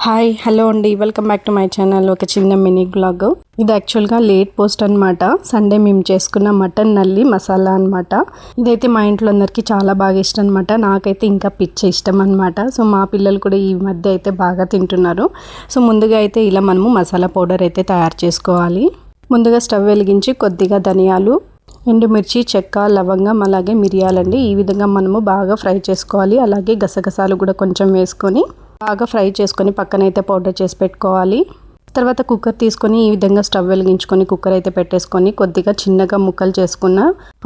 Hi hello అండి, welcome back to my channel. ఒక చిన్న మినీ బ్లాగ్. ఇది యాక్చువల్గా లేట్ పోస్ట్ అనమాట. సండే మేము చేసుకున్న మటన్ నల్లి మసాలా అనమాట. ఇదైతే మా ఇంట్లో అందరికీ చాలా బాగా ఇష్టం అనమాట. నాకైతే ఇంకా పిచ్చ ఇష్టం అనమాట. సో మా పిల్లలు కూడా ఈ మధ్య అయితే బాగా తింటున్నారు. సో ముందుగా అయితే ఇలా మనము మసాలా పౌడర్ అయితే తయారు చేసుకోవాలి. ముందుగా స్టవ్ వెలిగించి కొద్దిగా ధనియాలు, ఎండుమిర్చి, చెక్క, లవంగం, అలాగే మిరియాలండి ఈ విధంగా మనము బాగా ఫ్రై చేసుకోవాలి. అలాగే గసగసాలు కూడా కొంచెం వేసుకొని బాగా ఫ్రై చేసుకొని పక్కనైతే పౌడర్ చేసి పెట్టుకోవాలి. తర్వాత కుక్కర్ తీసుకొని ఈ విధంగా స్టవ్ వెలిగించుకొని కుక్కర్ అయితే పెట్టేసుకొని కొద్దిగా చిన్నగా ముక్కలు చేసుకున్న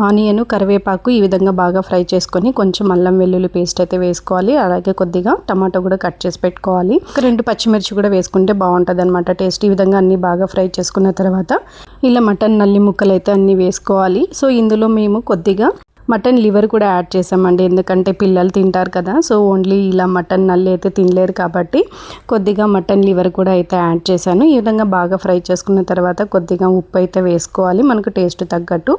ఆనియన్, కరివేపాకు ఈ విధంగా బాగా ఫ్రై చేసుకొని కొంచెం అల్లం వెల్లుల్లి పేస్ట్ అయితే వేసుకోవాలి. అలాగే కొద్దిగా టమాటో కూడా కట్ చేసి పెట్టుకోవాలి. ఒక 2 పచ్చిమిర్చి కూడా వేసుకుంటే బాగుంటుంది అనమాట టేస్ట్. ఈ విధంగా అన్ని బాగా ఫ్రై చేసుకున్న తర్వాత ఇలా మటన్ నల్లి ముక్కలు అయితే అన్ని వేసుకోవాలి. సో ఇందులో మేము కొద్దిగా మటన్ లివర్ కూడా యాడ్ చేసామండి, ఎందుకంటే పిల్లలు తింటారు కదా. సో ఓన్లీ ఇలా మటన్ నల్లి అయితే తినలేరు కాబట్టి కొద్దిగా మటన్ లివర్ కూడా అయితే యాడ్ చేశాను. ఈ విధంగా బాగా ఫ్రై చేసుకున్న తర్వాత కొద్దిగా ఉప్పు అయితే వేసుకోవాలి మనకు టేస్ట్ తగ్గట్టు.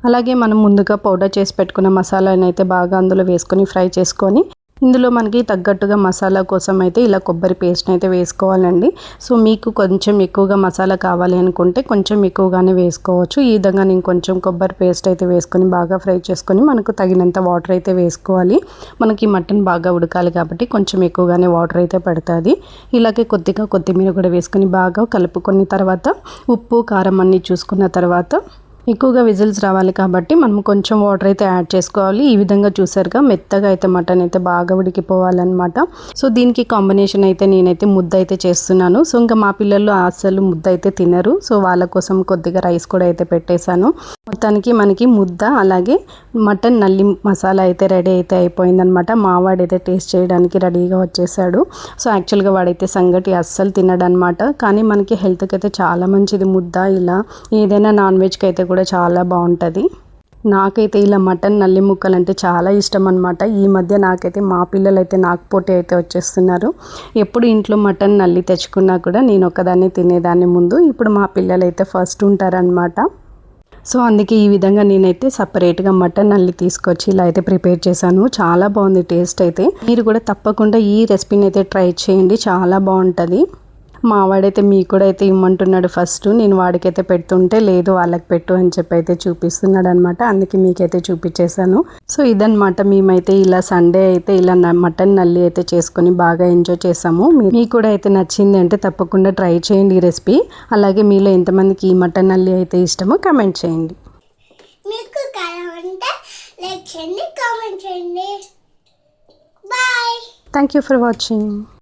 అలాగే మనం ముందుగా పౌడర్ చేసి పెట్టుకున్న మసాలాని అయితే బాగా అందులో వేసుకొని ఫ్రై చేసుకొని ఇందులో మనకి తగ్గట్టుగా మసాలా కోసం అయితే ఇలా కొబ్బరి పేస్ట్ని అయితే వేసుకోవాలండి. సో మీకు కొంచెం ఎక్కువగా మసాలా కావాలి అనుకుంటే కొంచెం ఎక్కువగానే వేసుకోవచ్చు. ఈ విధంగా నేను కొంచెం కొబ్బరి పేస్ట్ అయితే వేసుకొని బాగా ఫ్రై చేసుకొని మనకు తగినంత వాటర్ అయితే వేసుకోవాలి. మనకి మటన్ బాగా ఉడకాలి కాబట్టి కొంచెం ఎక్కువగానే వాటర్ అయితే పడుతుంది. ఇలాగే కొద్దిగా కొత్తిమీర కూడా వేసుకొని బాగా కలుపుకున్న తర్వాత ఉప్పు, కారం అన్నీ చూసుకున్న తర్వాత ఎక్కువగా విజిల్స్ రావాలి కాబట్టి మనం కొంచెం వాటర్ అయితే యాడ్ చేసుకోవాలి. ఈ విధంగా చూసారుగా మెత్తగా అయితే మటన్ అయితే బాగా ఉడికిపోవాలన్నమాట. సో దీనికి కాంబినేషన్ అయితే నేనైతే ముద్ద అయితే చేస్తున్నాను. సో ఇంకా మా పిల్లలు అసలు ముద్ద అయితే తినరు. సో వాళ్ళ కోసం కొద్దిగా రైస్ కూడా అయితే పెట్టేశాను. మొత్తానికి మనకి ముద్ద అలాగే మటన్ నల్లి మసాలా అయితే రెడీ అయితే అయిపోయిందనమాట. మావాడైతే టేస్ట్ చేయడానికి రెడీగా వచ్చేసాడు. సో యాక్చువల్గా వాడైతే సంగటి అస్సలు తినడనమాట. కానీ మనకి హెల్త్కి అయితే చాలా మంచిది ముద్ద. ఇలా ఏదైనా నాన్ వెజ్కి అయితే కూడా చాలా బాగుంటుంది. నాకైతే ఇలా మటన్ నల్లి ముక్కలు అంటే చాలా ఇష్టం అనమాట. ఈ మధ్య నాకైతే మా పిల్లలు అయితే నాకు పోటీ అయితే వచ్చేస్తున్నారు. ఎప్పుడు ఇంట్లో మటన్ నల్లి తెచ్చుకున్నా కూడా నేను ఒకదాన్ని తినేదాన్ని ముందు. ఇప్పుడు మా పిల్లలు అయితే ఫస్ట్ ఉంటారనమాట. సో అందుకే ఈ విధంగా నేనైతే సపరేట్గా మటన్ నల్లి తీసుకొచ్చి ఇలా అయితే ప్రిపేర్ చేశాను. చాలా బాగుంది టేస్ట్ అయితే. మీరు కూడా తప్పకుండా ఈ రెసిపీని అయితే ట్రై చేయండి, చాలా బాగుంటుంది. మా వాడైతే మీకు కూడా అయితే ఇమ్మంటున్నాడు. ఫస్ట్ నేను వాడికైతే పెడుతుంటే లేదు వాళ్ళకి పెట్టు అని చెప్పి అయితే చూపిస్తున్నాడు అనమాట. అందుకే మీకైతే చూపించేశాను. సో ఇదనమాట, మేమైతే ఇలా సండే అయితే ఇలా మటన్ నల్లి అయితే చేసుకొని బాగా ఎంజాయ్ చేసాము. మీకు కూడా అయితే నచ్చింది అంటే తప్పకుండా ట్రై చేయండి ఈ రెసిపీ. అలాగే మీలో ఎంతమందికి ఈ మటన్ నల్లి అయితే ఇష్టమో కమెంట్ చేయండి. మీకు కావాలంటే లైక్ చేయండి, కామెంట్ చేయండి. Bye. Thank you for watching.